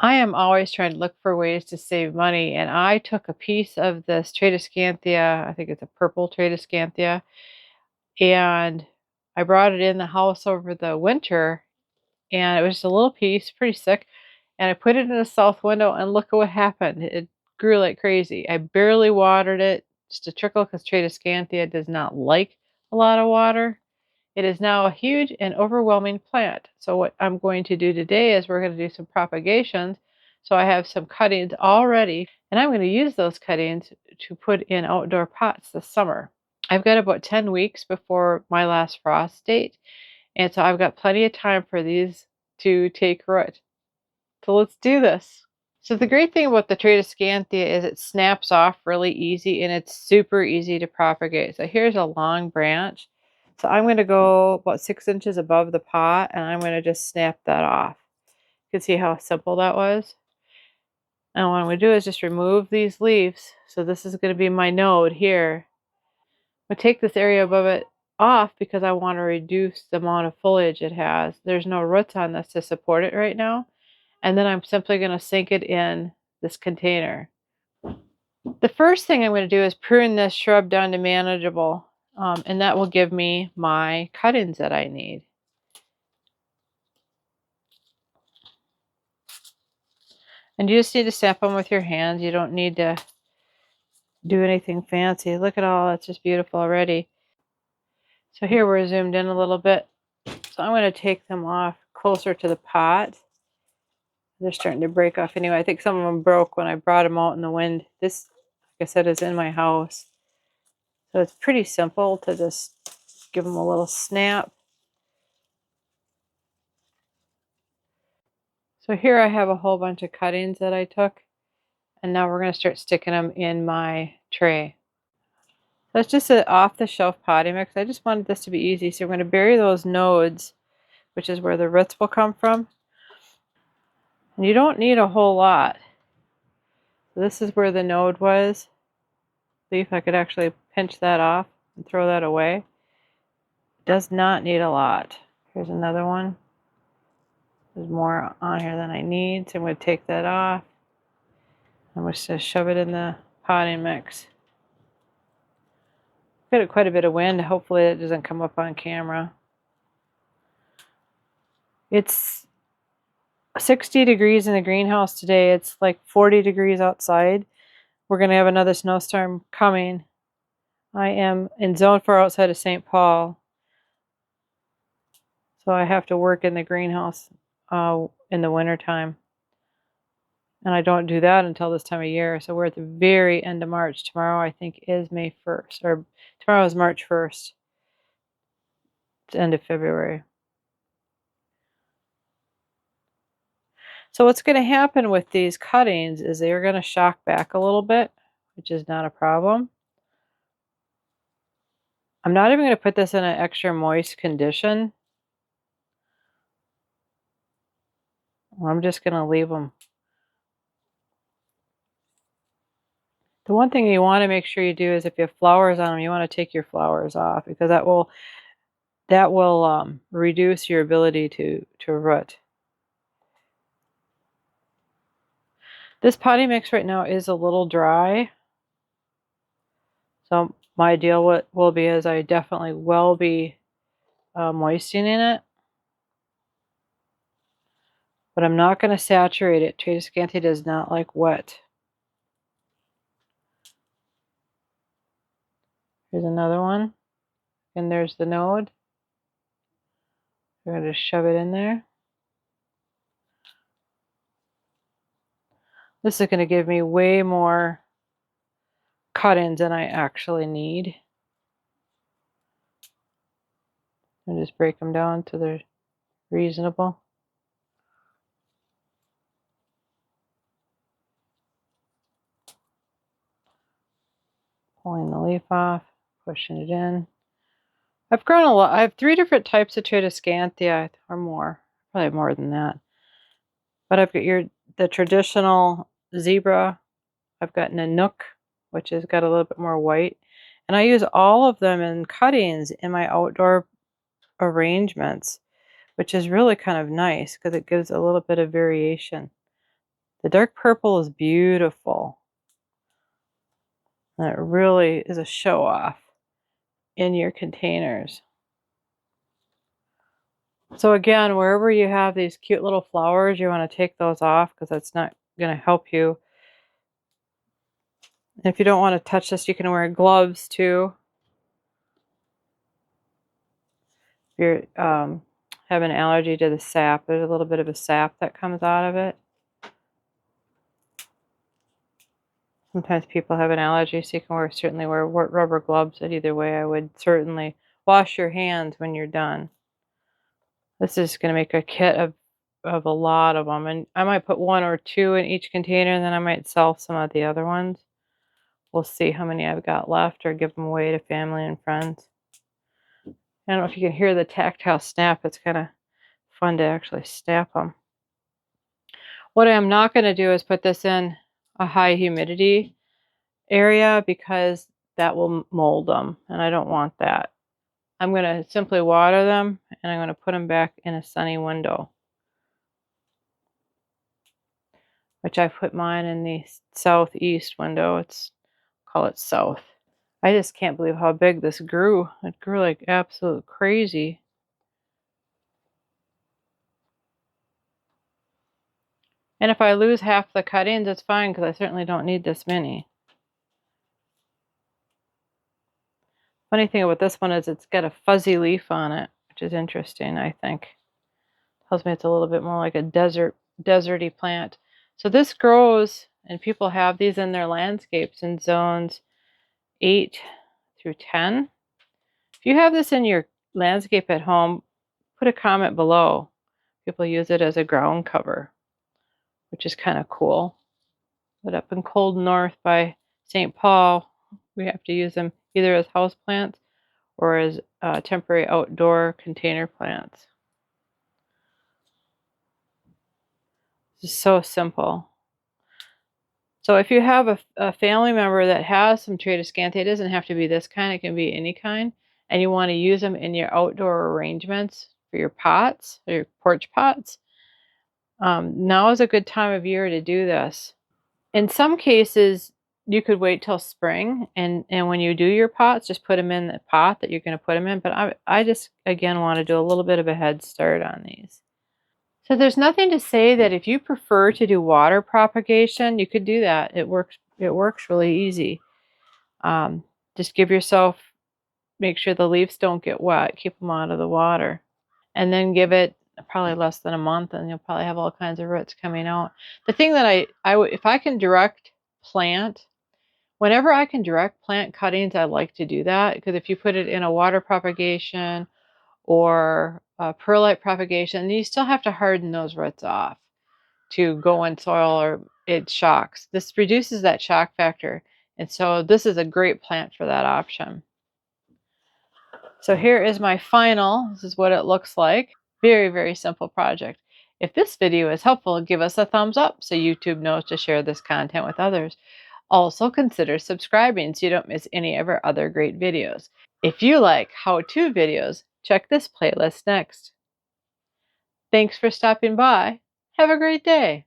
I am always trying to look for ways to save money, and I took a piece of this Tradescantia, I think it's a purple Tradescantia, and I brought it in the house over the winter, and it was just a little piece, pretty sick, and I put it in the south window, and look at what happened. It grew like crazy. I barely watered it, just a trickle, because Tradescantia does not like a lot of water. It is now a huge and overwhelming plant. So what I'm going to do today is we're going to do some propagations. So I have some cuttings all ready, and I'm going to use those cuttings to put in outdoor pots this summer. I've got about 10 weeks before my last frost date, and so I've got plenty of time for these to take root. So let's do this. So the great thing about the Tradescantia is it snaps off really easy, and it's super easy to propagate. So here's a long branch. So I'm going to go about 6 inches above the pot, and I'm going to just snap that off. You can see how simple that was. And what I'm going to do is just remove these leaves. So this is going to be my node here. I'm going to take this area above it off because I want to reduce the amount of foliage it has. There's no roots on this to support it right now. And then I'm simply going to sink it in this container. The first thing I'm going to do is prune this shrub down to manageable, and that will give me my cuttings that I need. And you just need to snap them with your hands. You don't need to do anything fancy. Look at all, that's just beautiful already. So here we're zoomed in a little bit. So I'm going to take them off closer to the pot. They're starting to break off anyway. I think some of them broke when I brought them out in the wind. This, like I said, is in my house. So it's pretty simple to just give them a little snap. So here I have a whole bunch of cuttings that I took, and now we're going to start sticking them in my tray. So it's just an off-the-shelf potting mix. I just wanted this to be easy, so we're going to bury those nodes, which is where the roots will come from. And you don't need a whole lot. So this is where the node was. See if I could actually pinch that off and throw that away. It does not need a lot. Here's another one. There's more on here than I need, so I'm going to take that off. I'm just going to shove it in the potting mix. Got quite a bit of wind. Hopefully it doesn't come up on camera. It's 60 degrees in the greenhouse today. It's like 40 degrees outside. We're going to have another snowstorm coming. I am in zone 4 outside of St. Paul. So I have to work in the greenhouse in the wintertime. And I don't do that until this time of year. So we're at the very end of March. Tomorrow, I think, is May 1st. Or tomorrow is March 1st. It's the end of February. So what's going to happen with these cuttings is they're going to shock back a little bit, which is not a problem. I'm not even going to put this in an extra moist condition. I'm just going to leave them. The one thing you want to make sure you do is if you have flowers on them, you want to take your flowers off, because that will reduce your ability to root. This potting mix right now is a little dry. So my deal will be is I definitely will be moistening it. But I'm not going to saturate it. Tradescantia does not like wet. Here's another one. And there's the node. We're going to shove it in there. This is going to give me way more cut-ins than I actually need. And just break them down to they're reasonable. Pulling the leaf off, pushing it in. I've grown a lot. I have 3 different types of Tradescantia, or more, probably more than that. But I've got the traditional zebra. I've got Nanook, which has got a little bit more white. And I use all of them in cuttings in my outdoor arrangements, which is really kind of nice because it gives a little bit of variation. The dark purple is beautiful. And it really is a show off in your containers. So again, wherever you have these cute little flowers, you want to take those off because that's not going to help you. And if you don't want to touch this, you can wear gloves too. If you're have an allergy to the sap, there's a little bit of a sap that comes out of it. Sometimes people have an allergy, so you can certainly wear rubber gloves. But either way, I would certainly wash your hands when you're done. This is going to make a kit of a lot of them, and I might put 1 or 2 in each container, and then I might sell some of the other ones. We'll see how many I've got left, or give them away to family and friends. I don't know if you can hear the tactile snap. It's kind of fun to actually snap them. What I'm not going to do is put this in a high humidity area because that will mold them, and I don't want that. I'm going to simply water them, and I'm going to put them back in a sunny window, which I put mine in the southeast window. Call it south. I just can't believe how big this grew. It grew like absolute crazy. And if I lose half the cuttings, it's fine because I certainly don't need this many. Funny thing about this one is it's got a fuzzy leaf on it, which is interesting, I think. Tells me it's a little bit more like a deserty plant. So this grows, and people have these in their landscapes in zones 8 through 10. If you have this in your landscape at home, put a comment below. People use it as a ground cover, which is kind of cool. But up in cold north by St. Paul, we have to use them either as house plants or as temporary outdoor container plants. It's so simple. So if you have a family member that has some Tradescantia, it doesn't have to be this kind, it can be any kind, and you want to use them in your outdoor arrangements for your pots or your porch pots, now is a good time of year to do this. In some cases, you could wait till spring, and when you do your pots, just put them in the pot that you're going to put them in. But I just, again, want to do a little bit of a head start on these. So there's nothing to say that if you prefer to do water propagation, you could do that. It works really easy. Just make sure the leaves don't get wet. Keep them out of the water. And then give it probably less than a month, and you'll probably have all kinds of roots coming out. The thing that if I can direct plant, whenever I can direct plant cuttings, I like to do that, because if you put it in a water propagation or a perlite propagation, you still have to harden those roots off to go in soil, or it shocks. This reduces that shock factor, and so this is a great plant for that option. So here is my final. This is what it looks like. Very, very simple project. If this video is helpful, give us a thumbs up so YouTube knows to share this content with others. Also, consider subscribing so you don't miss any of our other great videos. If you like how-to videos, check this playlist next. Thanks for stopping by. Have a great day.